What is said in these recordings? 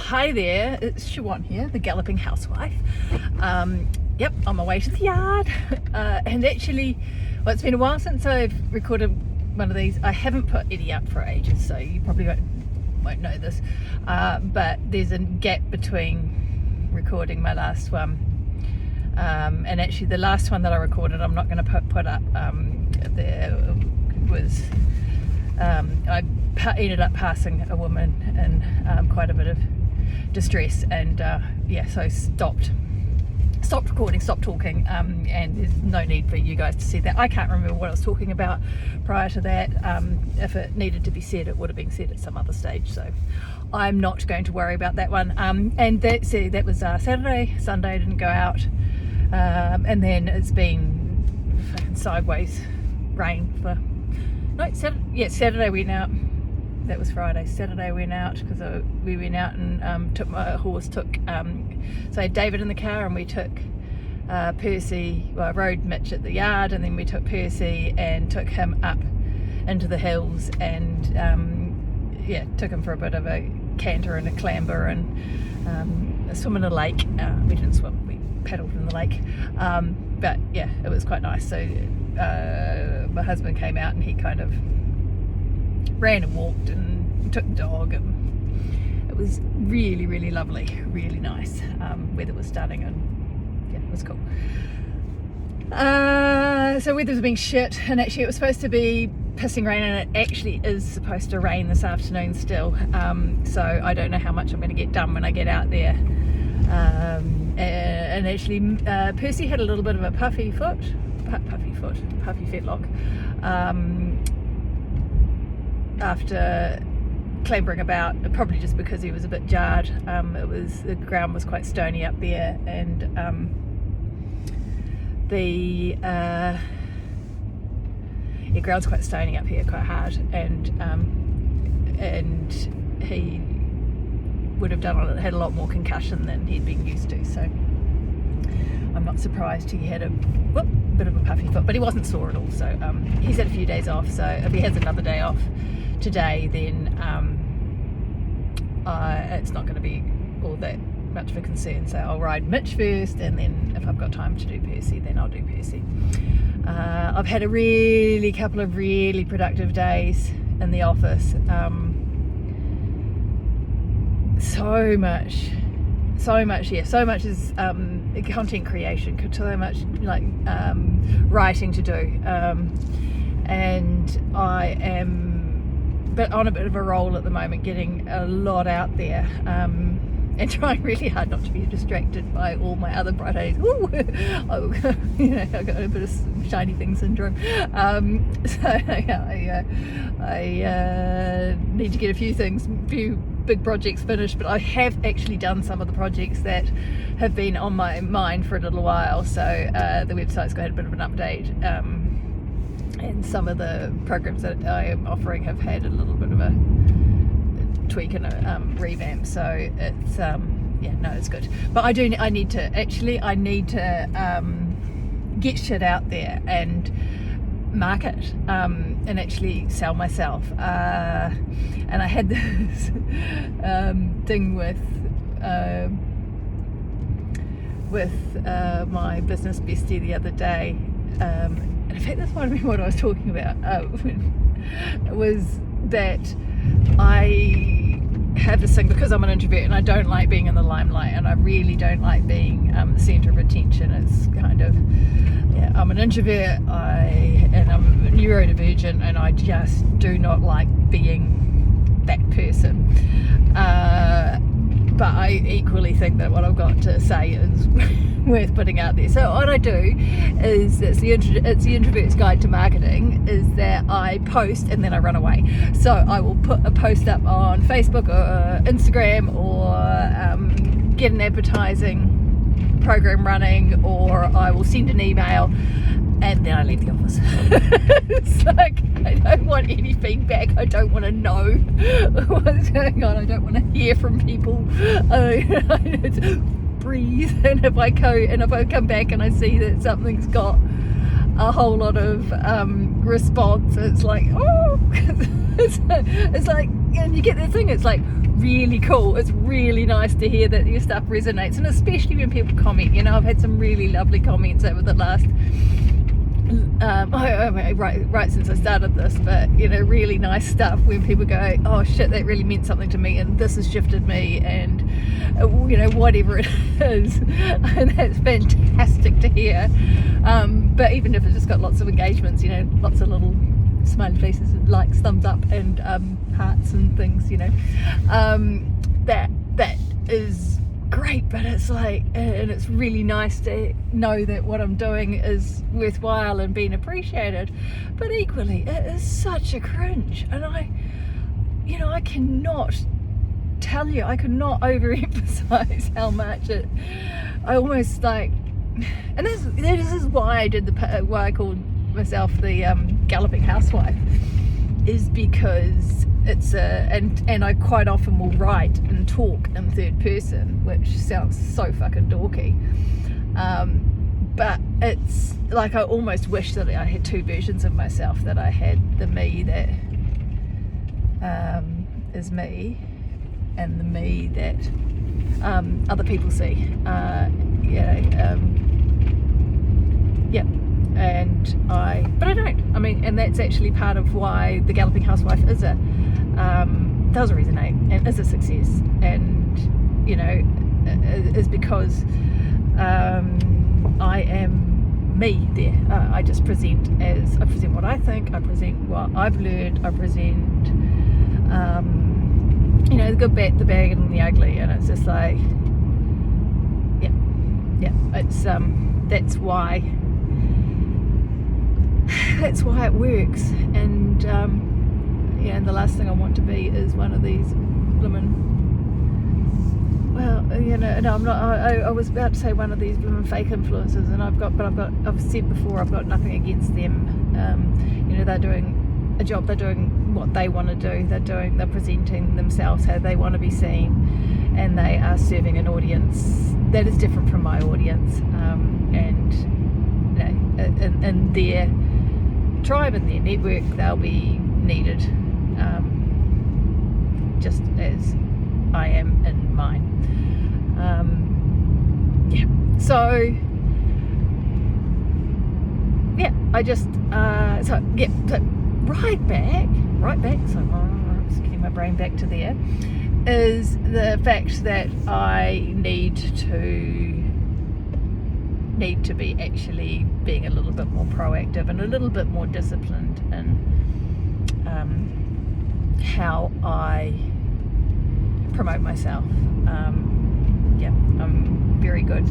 Hi there, it's Siobhan here, the galloping housewife. Yep, on my way to the yard. And actually, well, it's been a while since I've recorded one of these. I haven't put Eddie up for ages, so you probably won't know this. But there's a gap between recording my last one. And actually the last one that I recorded, I'm not going to put up. There was, I ended up passing a woman in quite a bit of distress, and yeah, so stopped recording, stopped talking, and there's no need for you guys to see that. I can't remember what I was talking about prior to that. If it needed to be said, it would have been said at some other stage, so I'm not going to worry about that one. And that was Saturday. Sunday I didn't go out, and then it's been fucking sideways rain for Saturday we went out. That was Friday. Saturday we went out because we went out and took my horse. So I had David in the car, and we took Percy. Well, I rode Mitch at the yard, and then we took Percy and took him up into the hills, and yeah, took him for a bit of a canter and a clamber and a swim in a lake. We didn't swim; we paddled in the lake. But yeah, it was quite nice. So my husband came out, and he kind of ran and walked and took the dog, and it was really, really lovely, really nice. Weather was stunning, and yeah, it was cool. So weather's been shit, and actually it was supposed to be pissing rain, and it actually is supposed to rain this afternoon still. So I don't know how much I'm going to get done when I get out there. And actually Percy had a little bit of a puffy fetlock. After clambering about, probably just because he was a bit jarred. The ground was quite stony up there, and the ground's quite stony up here, quite hard, and he would have had a lot more concussion than he'd been used to. So I'm not surprised he had a bit of a puffy foot, but he wasn't sore at all. So he's had a few days off. So if he has another day off today, then it's not going to be all that much of a concern. So I'll ride Mitch first, and then if I've got time to do Percy, then I'll do Percy. I've had a couple of really productive days in the office. So much is content creation, so much like writing to do, and I am on a bit of a roll at the moment, getting a lot out there, and trying really hard not to be distracted by all my other bright ideas. I've got a bit of shiny thing syndrome. So I need to get a few big projects finished, but I have actually done some of the projects that have been on my mind for a little while. So the website's got a bit of an update, and some of the programs that I am offering have had a little bit of a tweak and a revamp. So it's it's good. But I need to get shit out there and market, and actually sell myself. And I had this thing with my business bestie the other day, and in fact this might have been what I was talking about, was that I have this thing, because I'm an introvert and I don't like being in the limelight, and I really don't like being the centre of attention. It's kind of, yeah, I'm an introvert, and I'm neurodivergent, and I just do not like being that person. But I equally think that what I've got to say is worth putting out there. So what I do is, it's the introvert's guide to marketing, is that I post and then I run away. So I will put a post up on Facebook or Instagram, or get an advertising program running, or I will send an email, and then I leave the office. It's like, I don't want any feedback. I don't want to know what's going on. I don't want to hear from people. Breathe. And if I come back and I see that something's got a whole lot of response, it's like, oh, it's like, and you get the thing. It's like, really cool. It's really nice to hear that your stuff resonates, and especially when people comment. You know, I've had some really lovely comments over the last right since I started this, but you know, really nice stuff when people go, oh shit, that really meant something to me, and this has shifted me, and you know, whatever it is. And that's fantastic to hear. But even if it's just got lots of engagements, you know, lots of little smiley faces, likes, thumbs up, and hearts and things, you know, that is great. But it's like, and it's really nice to know that what I'm doing is worthwhile and being appreciated. But equally, it is such a cringe, and I cannot tell you, I could not overemphasize how much I almost like. And this is why I called myself the galloping housewife, is because it's and I quite often will write and talk in third person, which sounds so fucking dorky, but it's like I almost wish that I had two versions of myself, that I had the me that is me, and the me that other people see, but I don't. I mean, and that's actually part of why the galloping housewife does resonate and is a success, and you know, is because I am me there. I just present what I think, I present what I've learned, I present you know, the good, bad, the bad, and the ugly, and it's just like, it's that's why it works. And and the last thing I want to be is one of these blooming, well, you know, no, I'm not. I was about to say one of these blooming fake influencers, and I've said before, I've got nothing against them. You know, they're doing a job, they're doing what they want to do, they're presenting themselves how they want to be seen, and they are serving an audience that is different from my audience, and you know, in their tribe and their network, they'll be needed, just as I am in mine. So I just so right back, so I'm just getting my brain back to there, is the fact that I need to be actually being a little bit more proactive and a little bit more disciplined in how I promote myself. I'm very good.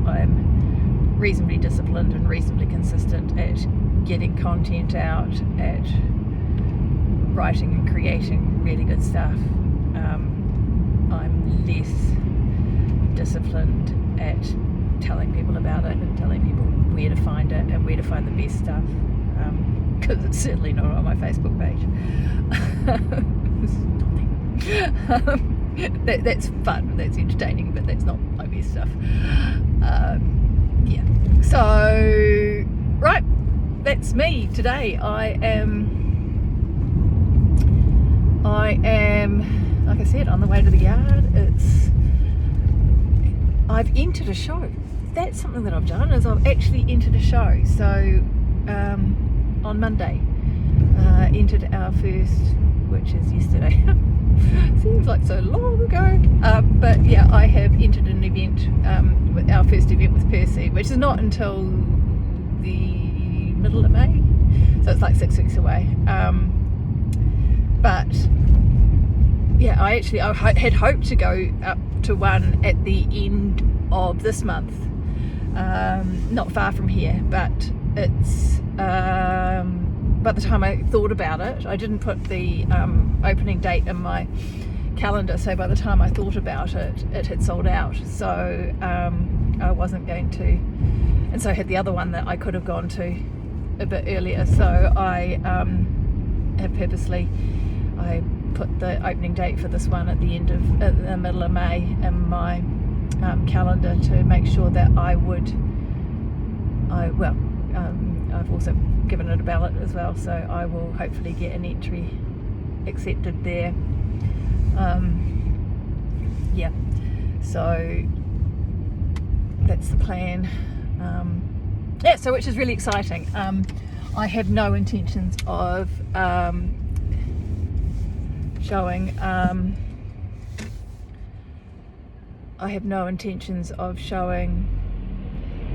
I'm reasonably disciplined and reasonably consistent at getting content out, at writing and creating really good stuff. I'm less disciplined at telling people about it and telling people where to find it and where to find the best stuff, because it's certainly not on my Facebook page. That's fun, that's entertaining, but that's not my best stuff. So right, that's me today. I am like I said, on the way to the yard. I've entered a show. That's something that I've done, is I've actually entered a show. So on Monday, entered our first, which is yesterday. Seems like so long ago, but yeah, I have entered an event, with our first event with Percy, which is not until the middle of May, so it's like 6 weeks away. But yeah, I had hoped to go up to one at the end of this month, not far from here, but it's by the time I thought about it, I didn't put the opening date in my calendar, so by the time I thought about it, it had sold out. So I wasn't going to, and so I had the other one that I could have gone to a bit earlier. So I have purposely, I put the opening date for this one at the middle of May in my calendar, to make sure that I've also given it a ballot as well, so I will hopefully get an entry accepted there. Yeah, so that's the plan. Yeah, so which is really exciting. I have no intentions of showing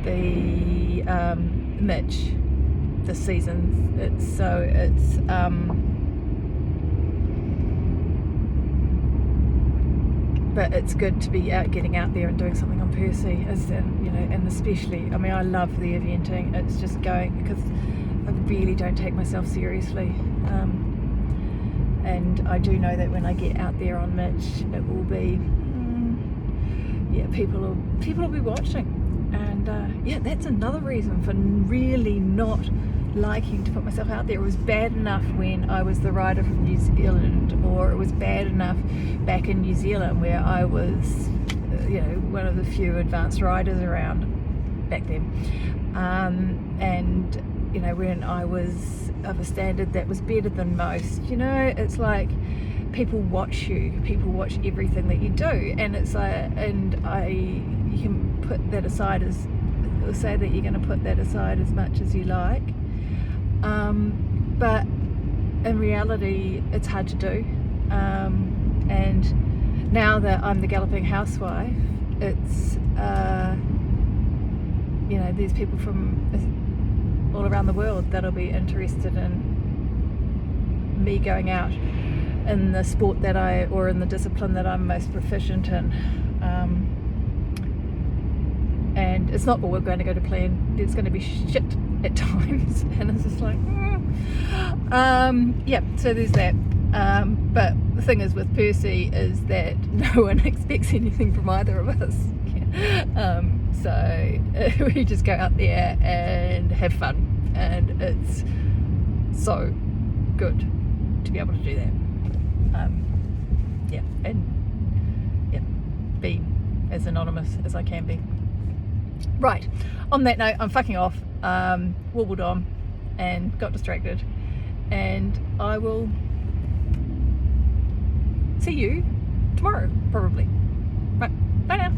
the Mitch this season. But it's good to be getting out there and doing something on Percy, and especially, I mean, I love the eventing. It's just going, because I really don't take myself seriously, and I do know that when I get out there on Mitch, it will be, people will be watching, and that's another reason for really not liking to put myself out there. It was bad enough when I was the rider from New Zealand, or it was bad enough back in New Zealand where I was one of the few advanced riders around back then, and when I was of a standard that was better than most. It's like people watch everything that you do, and it's like, you can put that aside say that you're going to put that aside as much as you like, but in reality it's hard to do, and now that I'm the galloping housewife, it's there's people from all around the world that'll be interested in me going out in the sport or in the discipline that I'm most proficient in, and it's not all going to go to plan. There's going to be shit at times, and it's just like so there's that, but the thing is with Percy is that no one expects anything from either of us, so we just go out there and have fun, and it's so good to be able to do that, be as anonymous as I can be. Right, on that note, I'm fucking off, wobbled on and got distracted, and I will see you tomorrow probably. Right, bye now.